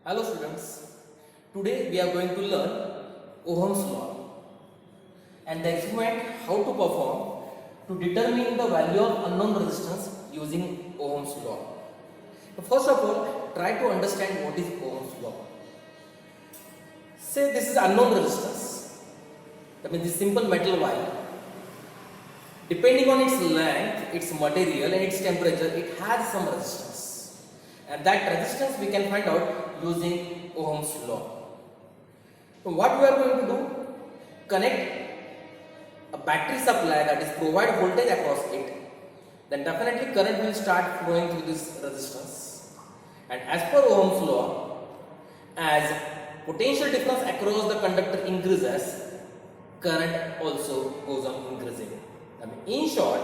Hello students, today we are going to learn Ohm's law and the experiment how to perform to determine the value of unknown resistance using Ohm's law. So first of all, try to understand what is Ohm's law. Say this is unknown resistance, that means this simple metal wire. Depending on its length, its material and its temperature, it has some resistance, and that resistance we can find out using Ohm's law. So what we are going to do, connect a battery supply, that is provide voltage across it, then definitely current will start flowing through this resistance, and as per Ohm's law, as potential difference across the conductor increases, current also goes on increasing. I mean, in short,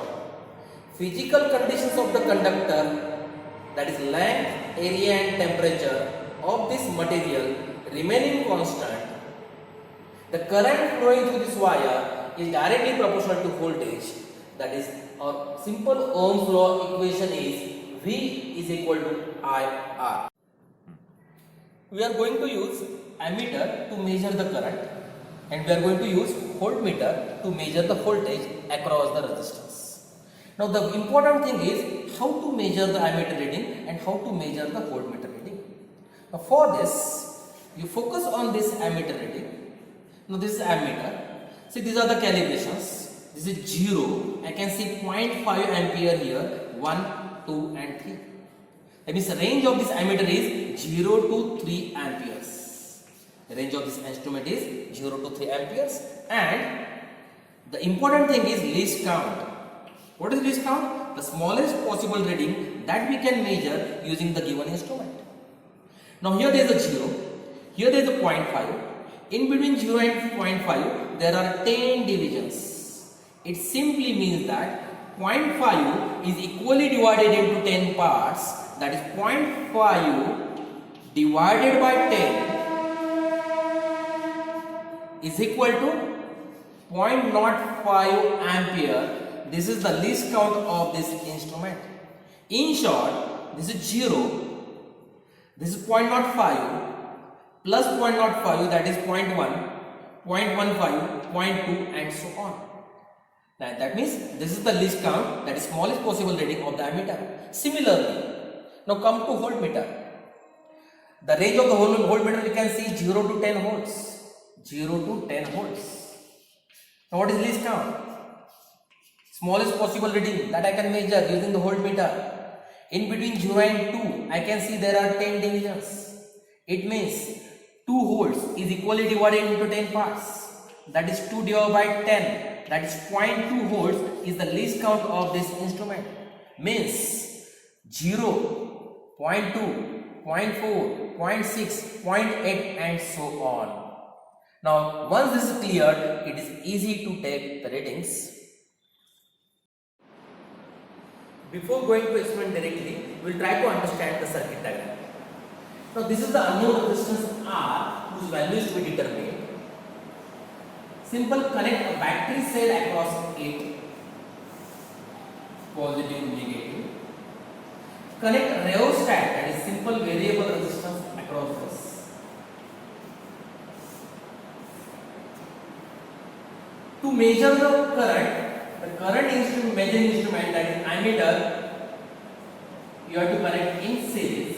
physical conditions of the conductor, that is length, area and temperature of this material remaining constant, the current flowing through this wire is directly proportional to voltage. That is, our simple Ohm's law equation is V is equal to IR. We are going to use ammeter to measure the current, and we are going to use voltmeter to measure the voltage across the resistance. Now the important thing is how to measure the ammeter reading and how to measure the voltmeter reading. Now for this, you focus on this ammeter reading. Now this is ammeter. See, these are the calibrations. This is 0. I can see 0.5 ampere here, 1, 2 and 3. That means the range of this ammeter is 0 to 3 amperes. The range of this instrument is 0 to 3 amperes, and the important thing is least count. What is least count? The smallest possible reading that we can measure using the given instrument. Now here there is a 0, here there is a 0.5. In between 0 and 0.5 there are 10 divisions. It simply means that 0.5 is equally divided into 10 parts. That is 0.5 divided by 10 is equal to 0.05 ampere. This is the least count of this instrument. In short, this is 0, this is 0.05 plus 0.05, that is 0.1, 0.15, 0.2 and so on. That means this is the least count, that is smallest possible reading of the ammeter. Similarly, now come to voltmeter. The range of the voltmeter we can see 0 to 10 volts. 0 to 10 volts. Now what is least count? Smallest possible reading that I can measure using the voltmeter. In between 0 and 2, I can see there are 10 divisions. It means 2 volts is equally divided into 10 parts. That is 2 divided by 10. That is 0.2 volts is the least count of this instrument. Means 0, 0.2, 0.4, 0.6, 0.8 and so on. Now once this is cleared, it is easy to take the readings. Before going to experiment directly, we will try to understand the circuit diagram. Now this is the unknown resistance R, whose value is to be determined. Simple, connect a battery cell across it, positive, negative. Connect rheostat, that is simple variable resistance across this. To measure the current instrument, measuring instrument, that is ammeter, you have to connect in series,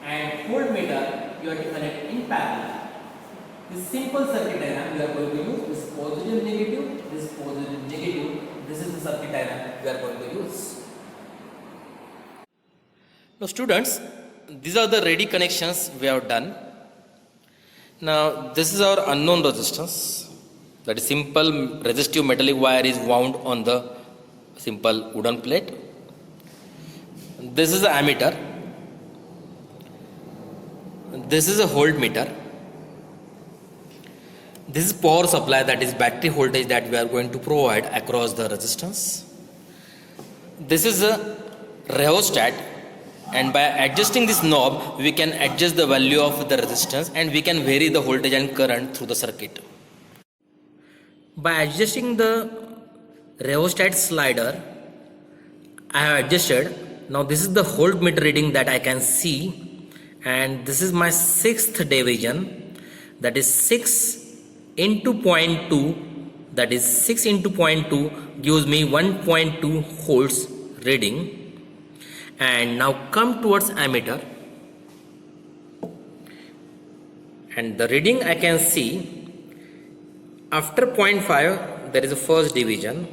and voltmeter you have to connect in parallel. This simple circuit diagram we are going to use. This positive, negative, this positive, negative. This is the circuit diagram we are going to use. Now students, these are the ready connections we have done. Now this is our unknown resistance. That is simple resistive metallic wire is wound on the simple wooden plate. This is the ammeter. This is a voltmeter. This is power supply, that is battery voltage that we are going to provide across the resistance. This is a rheostat, and by adjusting this knob we can adjust the value of the resistance and we can vary the voltage and current through the circuit. By adjusting the rheostat slider, I have adjusted. Now this is the voltmeter reading that I can see, and this is my sixth division, that is 6 into 0.2, that is 6 into 0.2 gives me 1.2 volts reading. And now come towards ammeter, and the reading I can see after 0.5 there is a first division,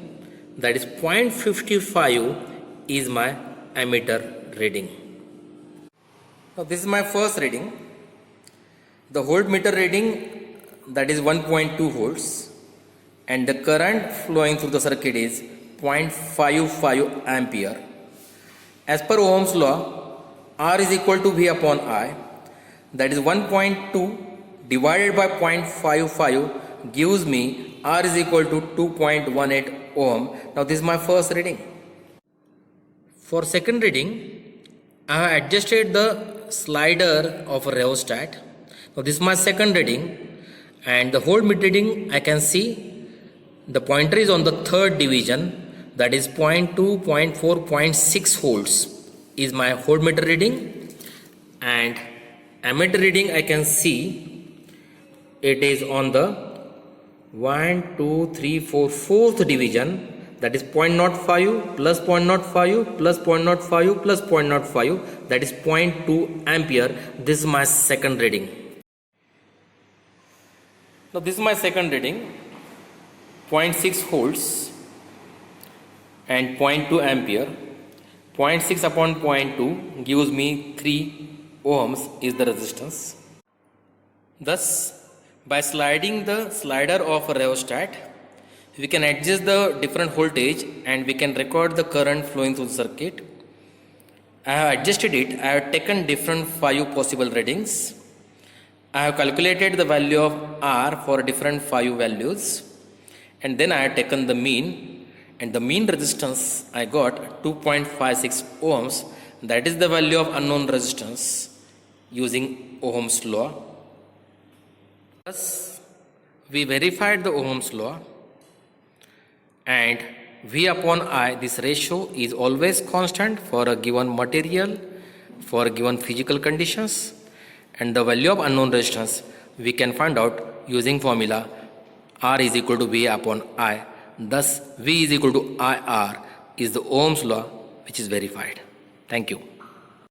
that is 0.55 is my ammeter reading. Now this is my first reading. The voltmeter reading, that is 1.2 volts, and the current flowing through the circuit is 0.55 ampere. As per Ohm's law, R is equal to V upon I, that is 1.2 divided by 0.55 gives me R is equal to 2.18 ohm. Now this is my first reading. For second reading, I have adjusted the slider of a rheostat. Now this is my second reading, and the voltmeter reading I can see the pointer is on the third division, that is 0.2, 0.4, 0.6 volts is my voltmeter reading, and ammeter reading I can see it is on the 1, 2, 3, 4, fourth division, that is 0.05 plus 0.05 plus 0.05 plus 0.05, that is 0.2 ampere. This is my second reading. Now this is my second reading, 0.6 volts and 0.2 ampere. 0.6 upon 0.2 gives me 3 ohms is the resistance. Thus, by sliding the slider of a rheostat, we can adjust the different voltage and we can record the current flowing through the circuit. I have adjusted it. I have taken different 5 possible readings. I have calculated the value of R for different 5 values, and then I have taken the mean, and the mean resistance I got 2.56 ohms. That is the value of unknown resistance using Ohm's law. Thus, we verified the Ohm's law, and V upon I, this ratio is always constant for a given material, for given physical conditions, and the value of unknown resistance we can find out using formula R is equal to V upon I. Thus, V is equal to IR is the Ohm's law, which is verified. Thank you.